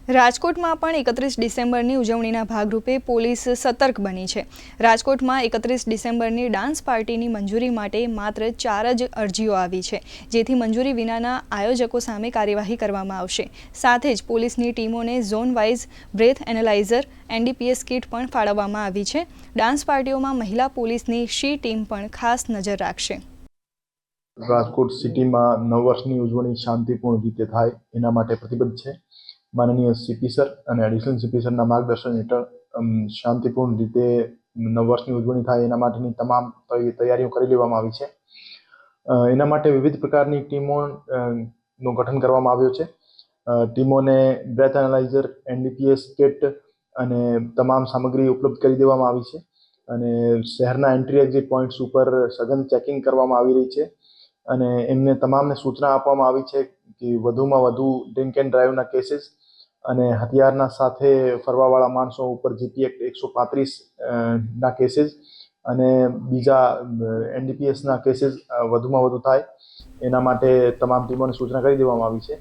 રાજકોટમાં પણ 31 ડિસેમ્બરની ઉજવણીના ભાગરૂપે પોલીસ સતર્ક બની છે। રાજકોટમાં 31 ડિસેમ્બરની ડાન્સ પાર્ટીની મંજૂરી માટે માત્ર 4 જ અરજીઓ આવી છે, જેથી મંજૂરી વિનાના આયોજકો સામે કાર્યવાહી કરવામાં આવશે। સાથે જ પોલીસની ટીમોને zone wise breath analyser NDPS kit પણ ફાળવવામાં આવી છે। ડાન્સ પાર્ટીઓમાં મહિલા પોલીસની શી ટીમ પણ ખાસ નજર રાખશે। રાજકોટ સિટીમાં નવ વર્ષની ઉજવણી શાંતિપૂર્ણ રીતે થાય એના માટે પ્રતિબદ્ધ છે। માનનીય સીપી સર અને એડિશનલ સીપી સરના માર્ગદર્શન હેઠળ શાંતિપૂર્ણ રીતે નવ વર્ષની ઉજવણી થાય એના માટેની તમામ તૈયારીઓ કરી લેવામાં આવી છે। એના માટે વિવિધ પ્રકારની ટીમોનું ગઠન કરવામાં આવ્યું છે। ટીમોને બ્રેથ એનાલાઇઝર, NDPS કિટ અને તમામ સામગ્રી ઉપલબ્ધ કરી દેવામાં આવી છે અને શહેરના એન્ટ્રી એક્ઝિટ પોઈન્ટ્સ ઉપર સઘન ચેકિંગ કરવામાં આવી રહી છે અને એમને તમામને સૂચના આપવામાં આવી છે કે વધુમાં વધુ ડ્રિંક એન્ડ ડ્રાઈવના કેસીસ અને હથિયારના સાથે ફરવાવાળા માણસો ઉપર GP એક્ટ 135 ના કેસીસ અને બીજા NDPSના કેસીસ વધુમાં વધુ થાય એના માટે તમામ ટીમોને સૂચના કરી દેવામાં આવી છે।